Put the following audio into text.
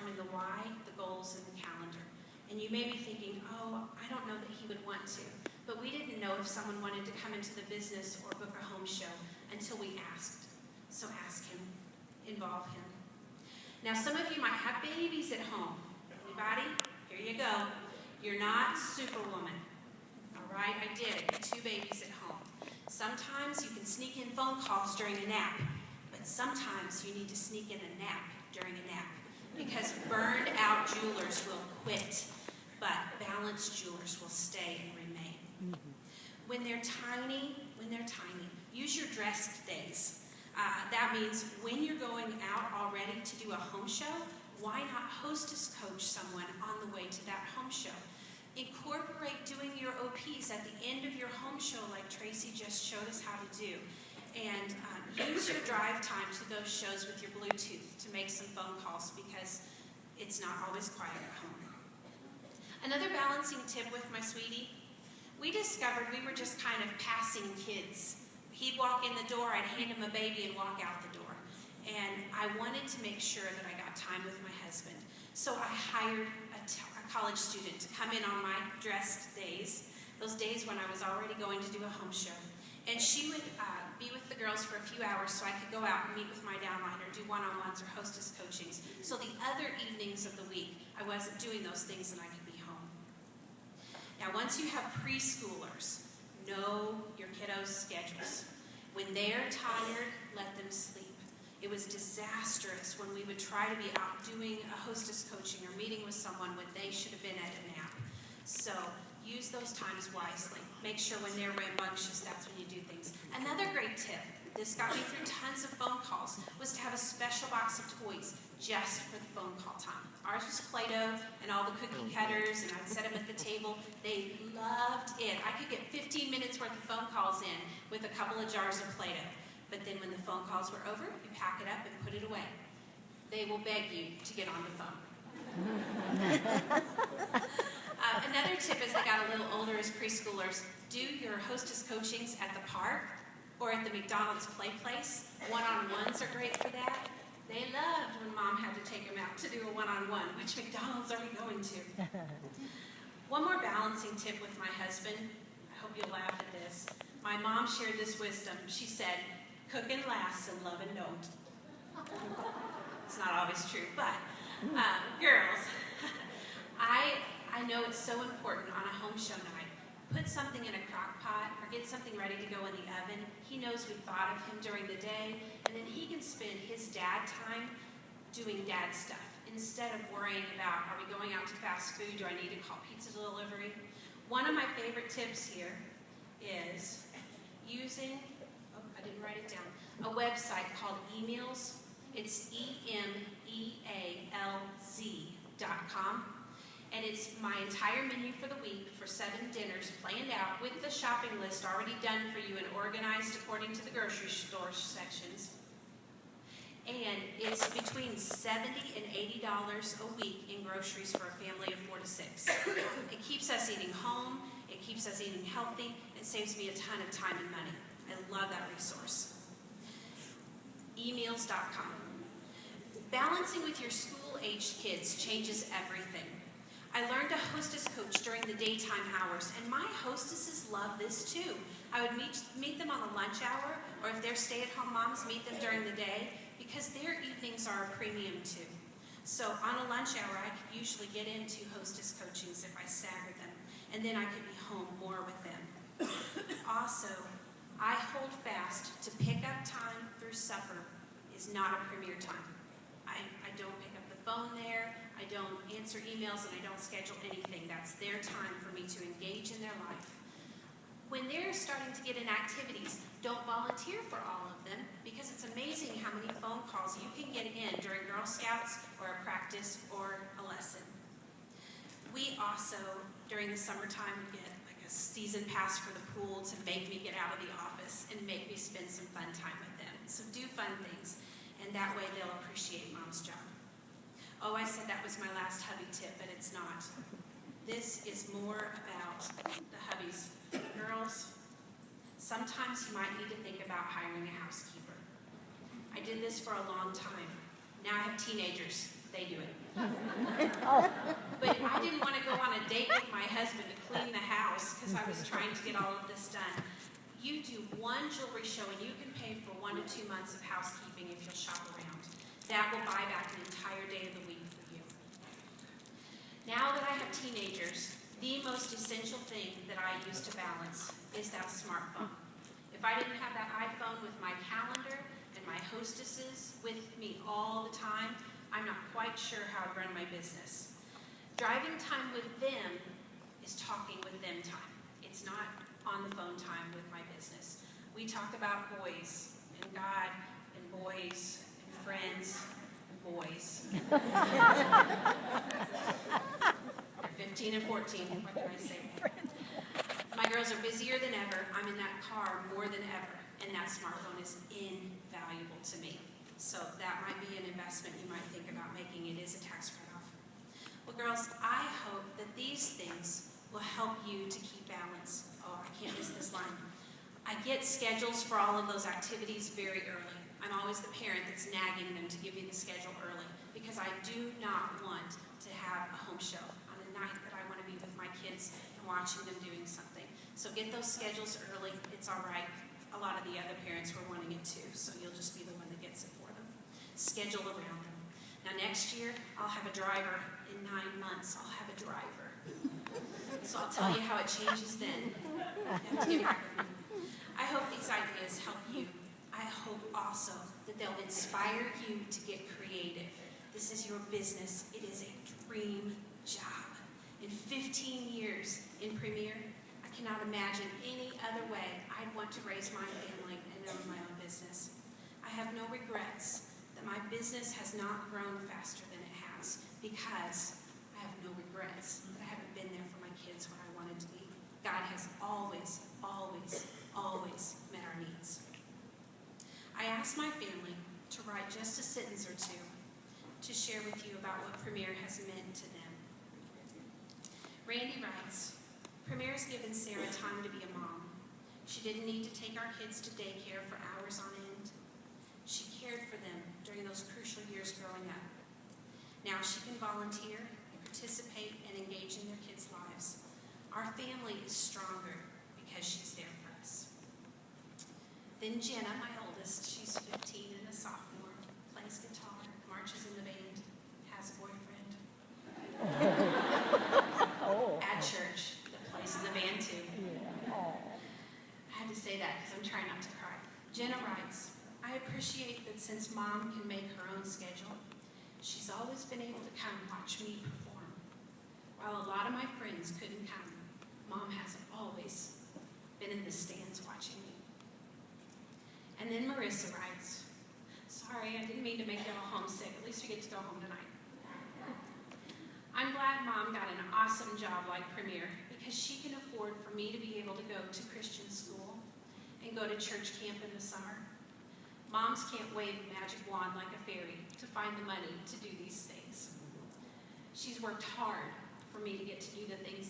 determine the why, the goals, and the calendar. And you may be thinking, oh, I don't know that he would want to. But we didn't know if someone wanted to come into the business or book a home show until we asked. So ask him, involve him. Now, some of you might have babies at home. Anybody? Here you go. You're not Superwoman. All right, I did it. 2 babies at home. Sometimes you can sneak in phone calls during a nap, but sometimes you need to sneak in a nap during a nap, because burned out jewelers will quit, but balanced jewelers will stay and remain. When they're tiny, use your dressed days. That means when you're going out already to do a home show, why not hostess coach someone on the way to that home show? Incorporate doing your OPs at the end of your home show like Tracy just showed us how to do. And use your drive time to those shows with your Bluetooth to make some phone calls, because it's not always quiet at home. Another balancing tip with my sweetie, we discovered we were just kind of passing kids. He'd walk in the door, I'd hand him a baby and walk out the door. And I wanted to make sure that I got time with my husband. So I hired a college student to come in on my dressed days, those days when I was already going to do a home show. And she would be with the girls for a few hours so I could go out and meet with my downline or do one-on-ones or hostess coachings. So the other evenings of the week, I wasn't doing those things and I could be home. Now, once you have preschoolers, know your kiddos' schedules. When they're tired, let them sleep. It was disastrous when we would try to be out doing a hostess coaching or meeting with someone when they should have been at a nap. So use those times wisely. Make sure when they're rambunctious, that's when you do things. Another great tip, this got me through tons of phone calls, was to have a special box of toys just for the phone call time. Ours was Play-Doh and all the cookie cutters, and I'd set them at the table. They loved it. I could get 15 minutes worth of phone calls in with a couple of jars of Play-Doh. But then when the phone calls were over, you pack it up and put it away. They will beg you to get on the phone. Another tip as they got a little older as preschoolers, do your hostess coachings at the park or at the McDonald's play place. One-on-ones are great for that. They loved when Mom had to take them out to do a one-on-one. Which McDonald's are we going to? One more balancing tip with my husband. I hope you'll laugh at this. My mom shared this wisdom. She said, cooking lasts and loving don't. It's not always true, but girls, I know it's so important on a home show night. Put something in a crock pot or get something ready to go in the oven. He knows we thought of him during the day, and then he can spend his dad time doing dad stuff instead of worrying about, are we going out to fast food? Do I need to call pizza delivery? One of my favorite tips here is using, I didn't write it down, a website called Emails. It's EMEALZ.com. And it's my entire menu for the week for 7 dinners planned out with the shopping list already done for you and organized according to the grocery store sections. And it's between $70 and $80 a week in groceries for a family of 4 to 6. It keeps us eating home, it keeps us eating healthy, it saves me a ton of time and money. I love that resource. Emails.com. Balancing with your school-aged kids changes everything. I learned to hostess coach during the daytime hours, and my hostesses love this too. I would meet them on the lunch hour, or if they're stay-at-home moms, meet them during the day, because their evenings are a premium too. So on a lunch hour, I could usually get into hostess coachings if I staggered them, and then I could be home more with them. Also, I hold fast to pick up time through supper is not a premier time. I don't pick up the phone there, I don't answer emails, and I don't schedule anything. That's their time for me to engage in their life. When they're starting to get in activities, don't volunteer for all of them, because it's amazing how many phone calls you can get in during Girl Scouts or a practice or a lesson. We also, during the summertime, get like a season pass for the pool to make me get out of the office and make me spend some fun time with them. So do fun things, and that way they'll appreciate Mom's job. Oh, I said that was my last hubby tip, but it's not. This is more about the hubbies. Girls, sometimes you might need to think about hiring a housekeeper. I did this for a long time. Now I have teenagers. They do it. Oh, But I didn't want to go on a date with my husband to clean the house because I was trying to get all of this done. You do one jewelry show and you can pay for 1 to 2 months of housekeeping if you'll shop around. That will buy back an entire day of the week for you. Now that I have teenagers, the most essential thing that I use to balance is that smartphone. If I didn't have that iPhone with my calendar and my hostesses with me all the time, I'm not quite sure how I'd run my business. Driving time with them is talking with them time. It's not on the phone time with my business. We talk about boys and God and boys and friends and boys. They're 15 and 14, what can I say? My girls are busier than ever. I'm in that car more than ever, and that smartphone is invaluable to me. So that might be an investment you might think about making. It is a tax write-off. Well, girls, I hope that these things will help you to keep balance. Oh, I can't miss this line. I get schedules for all of those activities very early. I'm always the parent that's nagging them to give me the schedule early because I do not want to have a home show on a night that I want to be with my kids and watching them doing something. So get those schedules early. It's all right. A lot of the other parents were wanting it too, so you'll just be the one that gets it for them. Schedule around them. Now next year, I'll have a driver. In 9 months, I'll have a driver. So I'll tell you how it changes then. You have to get back with me. I hope these ideas help you. I hope also that they'll inspire you to get creative. This is your business. It is a dream job. In 15 years in Premier, I cannot imagine any other way I'd want to raise my family and own my own business. I have no regrets that my business has not grown faster than it has because I have no regrets that I haven't been there for my kids when I wanted to be. God has always, always, always met our needs. I asked my family to write just a sentence or two to share with you about what Premier has meant to them. Randy writes, Premier has given Sarah time to be a mom. She didn't need to take our kids to daycare for hours on end. She cared for them during those crucial years growing up. Now she can volunteer, participate, and engage in their kids' lives. Our family is stronger because she's there for us. Then Jenna, my oldest, she's 15 and a sophomore, plays guitar, marches in the band, has a boyfriend. At church, that plays in the band too. I had to say that because I'm trying not to cry. Jenna writes, I appreciate that since Mom can make her own schedule, she's always been able to come watch me perform. While a lot of my friends couldn't come, Mom has always been in the stands watching me. And then Marissa writes, sorry, I didn't mean to make you all homesick. At least we get to go home tonight. I'm glad Mom got an awesome job like Premier because she can afford for me to be able to go to Christian school and go to church camp in the summer. Moms can't wave a magic wand like a fairy to find the money to do these things. She's worked hard for me to get to do the things